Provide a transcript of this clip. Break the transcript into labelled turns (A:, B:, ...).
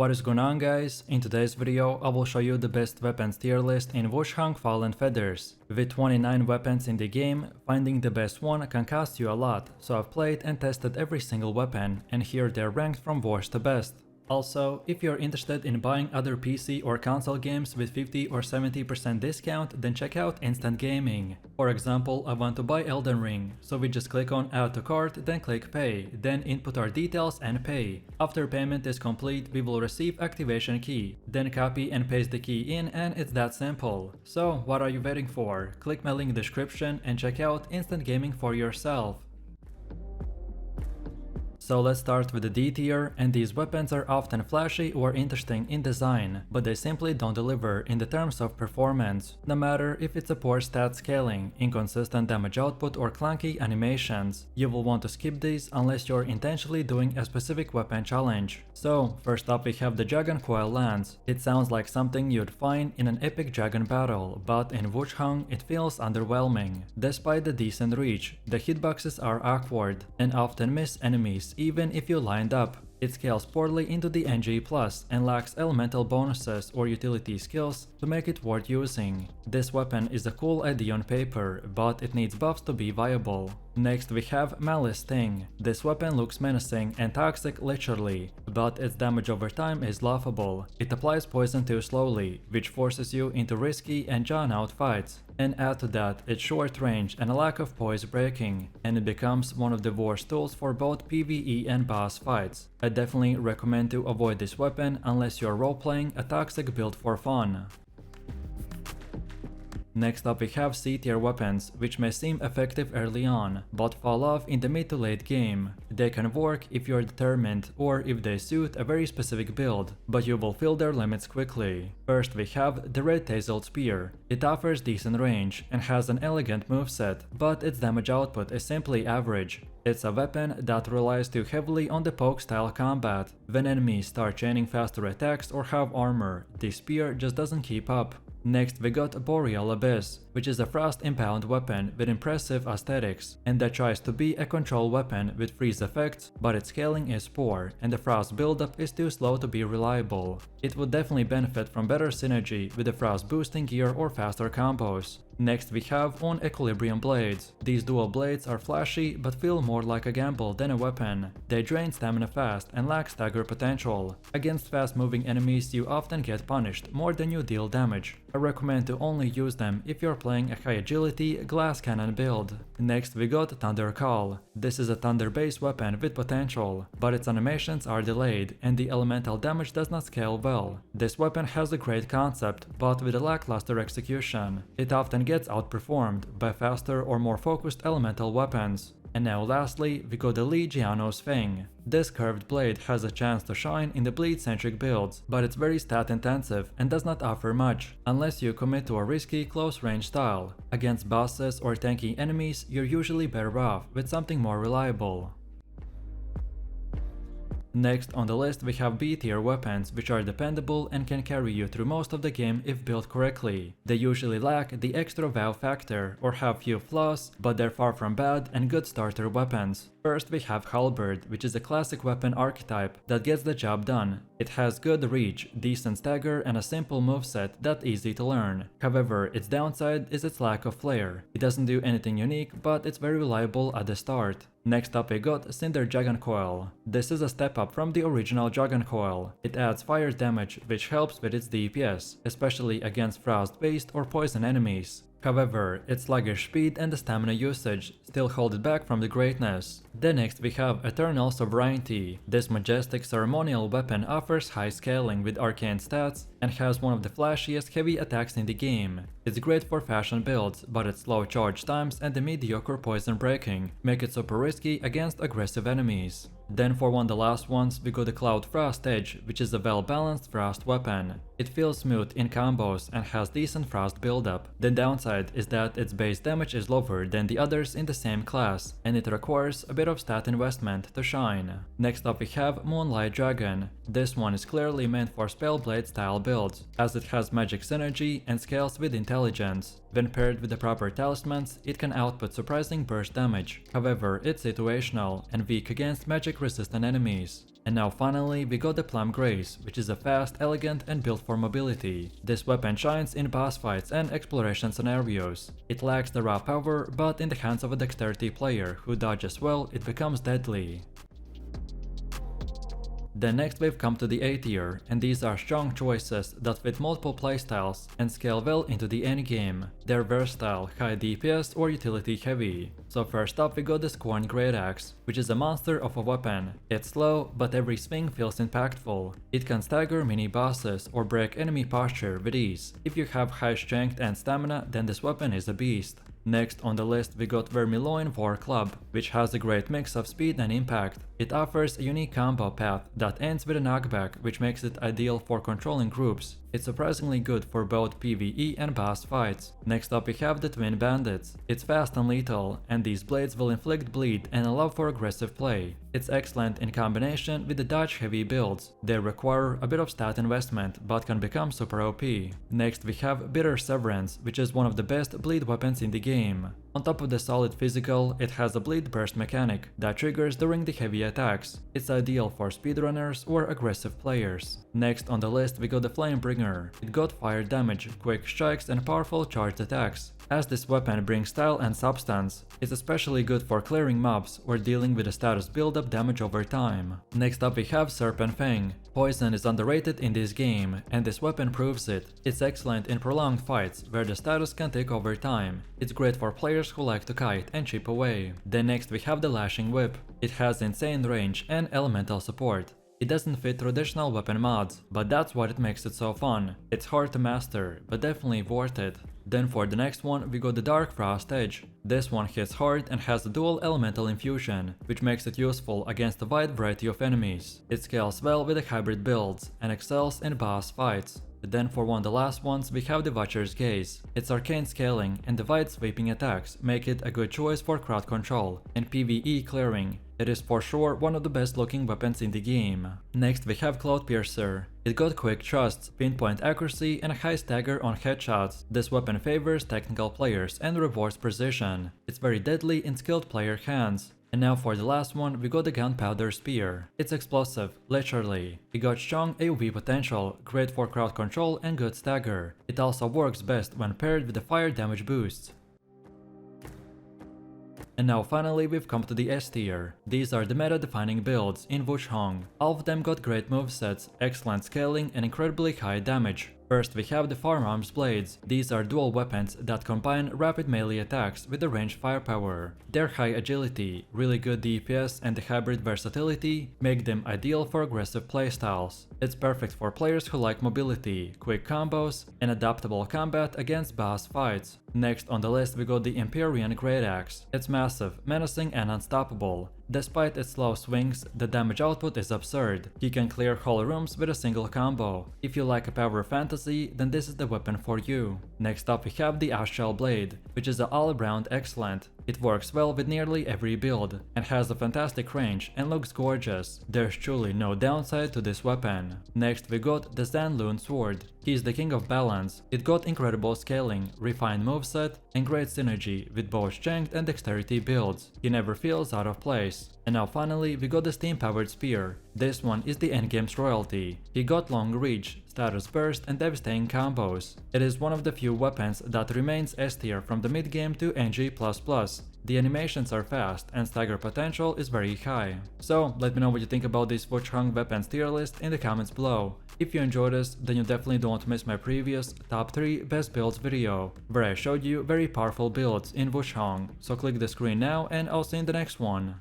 A: What is going on, guys? In today's video I will show you the best weapons tier list in Wuchang Fallen Feathers. With 29 weapons in the game, finding the best one can cost you a lot, so I've played and tested every single weapon, and here they're ranked from worst to best. Also, if you're interested in buying other PC or console games with 50 or 70% discount, then check out Instant Gaming. For example, I want to buy Elden Ring, so we just click on Add to Cart, then click Pay, then input our details and pay. After payment is complete, we will receive activation key, then copy and paste the key in, and it's that simple. So what are you waiting for? Click my link description and check out Instant Gaming for yourself. So let's start with the D tier, and these weapons are often flashy or interesting in design, but they simply don't deliver in the terms of performance, no matter if it's a poor stat scaling, inconsistent damage output or clunky animations. You will want to skip these unless you're intentionally doing a specific weapon challenge. So first up we have the Dragoncoil lance. It sounds like something you'd find in an epic dragon battle, but in Wuchang it feels underwhelming. Despite the decent reach, the hitboxes are awkward and often miss enemies even if you lined up. It scales poorly into the NG+, and lacks elemental bonuses or utility skills to make it worth using. This weapon is a cool idea on paper, but it needs buffs to be viable. Next we have Malice thing. This weapon looks menacing and toxic literally, but its damage over time is laughable. It applies poison too slowly, which forces you into risky and drawn-out fights. And add to that its short range and a lack of poise breaking, and it becomes one of the worst tools for both PvE and boss fights. I definitely recommend to avoid this weapon unless you're roleplaying a toxic build for fun. Next up we have C tier weapons, which may seem effective early on, but fall off in the mid to late game. They can work if you're determined or if they suit a very specific build, but you will feel their limits quickly. First we have the red tasseled spear. It offers decent range and has an elegant moveset, but its damage output is simply average. It's a weapon that relies too heavily on the poke style combat. When enemies start chaining faster attacks or have armor, this spear just doesn't keep up. Next we got Boreal Abyss, which is a frost impound weapon with impressive aesthetics, and that tries to be a control weapon with freeze effects, but its scaling is poor and the frost buildup is too slow to be reliable. It would definitely benefit from better synergy with the frost boosting gear or faster combos. Next we have on Equilibrium blades. These dual blades are flashy but feel more like a gamble than a weapon. They drain stamina fast and lack stagger potential. Against fast moving enemies you often get punished more than you deal damage. I recommend to only use them if you're playing a high agility glass cannon build. Next we got Dragoncoil. This is a thunder based weapon with potential, but its animations are delayed and the elemental damage does not scale well. This weapon has a great concept, but with a lackluster execution. It often gets outperformed by faster or more focused elemental weapons. And now lastly, we got the jiaos fang. This curved blade has a chance to shine in the bleed-centric builds, but it's very stat-intensive and does not offer much, unless you commit to a risky close-range style. Against bosses or tanky enemies, you're usually better off with something more reliable. Next on the list we have B tier weapons, which are dependable and can carry you through most of the game if built correctly. They usually lack the extra wow factor or have few flaws, but they're far from bad and good starter weapons. First we have Hallberd, which is a classic weapon archetype that gets the job done. It has good reach, decent stagger and a simple moveset that's easy to learn. However, its downside is its lack of flair. It doesn't do anything unique, but it's very reliable at the start. Next up we got Cinder Dragoncoil. This is a step up from the original Dragoncoil. It adds fire damage, which helps with its DPS, especially against frost-based or poison enemies. However, its sluggish speed and the stamina usage still hold it back from the greatness. Then next we have Eternal Sovereignty. This majestic ceremonial weapon offers high scaling with arcane stats and has one of the flashiest heavy attacks in the game. It's great for fashion builds, but its slow charge times and the mediocre poison breaking make it super risky against aggressive enemies. Then for one of the last ones we got the Cloudfrost Edge, which is a well-balanced frost weapon. It feels smooth in combos and has decent frost buildup. The downside is that its base damage is lower than the others in the same class, and it requires a bit of stat investment to shine. Next up we have Moonlight Dragon. This one is clearly meant for Spellblade style builds, as it has magic synergy and scales with intelligence. When paired with the proper talismans, it can output surprising burst damage. However, it's situational and weak against magic resistant enemies. And now finally we got the Plumed Grace, which is a fast, elegant and built for mobility. This weapon shines in boss fights and exploration scenarios. It lacks the raw power, but in the hands of a dexterity player who dodges well, it becomes deadly. Then next we've come to the A tier, and these are strong choices that fit multiple playstyles and scale well into the endgame. They're versatile, high DPS or utility heavy. So first up we got the Scorn greataxe, which is a monster of a weapon. It's slow, but every swing feels impactful. It can stagger mini bosses or break enemy posture with ease. If you have high strength and stamina, then this weapon is a beast. Next on the list we got Vermilion War Club, which has a great mix of speed and impact. It offers a unique combo path that ends with a knockback, which makes it ideal for controlling groups. It's surprisingly good for both PvE and boss fights. Next up we have the Twin Bandits. It's fast and lethal, and these blades will inflict bleed and allow for aggressive play. It's excellent in combination with the dodge heavy builds. They require a bit of stat investment, but can become super OP. Next we have Bitter Severance, which is one of the best bleed weapons in the game. On top of the solid physical, it has a bleed burst mechanic that triggers during the heavy attacks. It's ideal for speedrunners or aggressive players. Next on the list we got the Flamebringer. It got fire damage, quick strikes and powerful charged attacks. As this weapon brings style and substance, it's especially good for clearing mobs or dealing with a status build-up damage over time. Next up we have Serpent Fang. Poison is underrated in this game, and this weapon proves it. It's excellent in prolonged fights, where the status can take over time. It's great for players who like to kite and chip away. Then next we have the Lashing Whip. It has insane range and elemental support. It doesn't fit traditional weapon mods, but that's what it makes it so fun. It's hard to master, but definitely worth it. Then for the next one we got the Darkfrost Edge. This one hits hard and has a dual elemental infusion, which makes it useful against a wide variety of enemies. It scales well with the hybrid builds and excels in boss fights. Then for one of the last ones we have the Watcher's Gaze. Its arcane scaling and the wide sweeping attacks make it a good choice for crowd control and PvE clearing. It is for sure one of the best looking weapons in the game. Next we have Cloudpiercer. It got quick thrusts, pinpoint accuracy and a high stagger on headshots. This weapon favors technical players and rewards precision. It's very deadly in skilled player hands. And now for the last one we got the Gunpowder Spear. It's explosive, literally. It got strong AoE potential, great for crowd control and good stagger. It also works best when paired with the fire damage boosts. And now finally we've come to the S tier. These are the meta-defining builds in Wuchang. All of them got great movesets, excellent scaling and incredibly high damage. First we have the Firearm's blades. These are dual weapons that combine rapid melee attacks with the ranged firepower. Their high agility, really good DPS and the hybrid versatility make them ideal for aggressive playstyles. It's perfect for players who like mobility, quick combos and adaptable combat against boss fights. Next on the list we got the Empyrean greataxe. It's massive, menacing and unstoppable. Despite its slow swings, the damage output is absurd. You can clear whole rooms with a single combo. If you like a power fantasy, then this is the weapon for you. Next up we have the Astral blade, which is all around excellent. It works well with nearly every build, and has a fantastic range and looks gorgeous. There's truly no downside to this weapon. Next we got the Zhanlu sword. He's the king of balance. It got incredible scaling, refined moveset, and great synergy with both strength and dexterity builds. He never feels out of place. And now finally we got the Steampowered spear. This one is the endgame's royalty. He got long reach, status burst and devastating combos. It is one of the few weapons that remains S tier from the mid game to NG++. The animations are fast and stagger potential is very high. So let me know what you think about this Wuchang weapons tier list in the comments below. If you enjoyed this, then you definitely don't want to miss my previous top 3 best builds video, where I showed you very powerful builds in Wuchang. So click the screen now and I'll see you in the next one.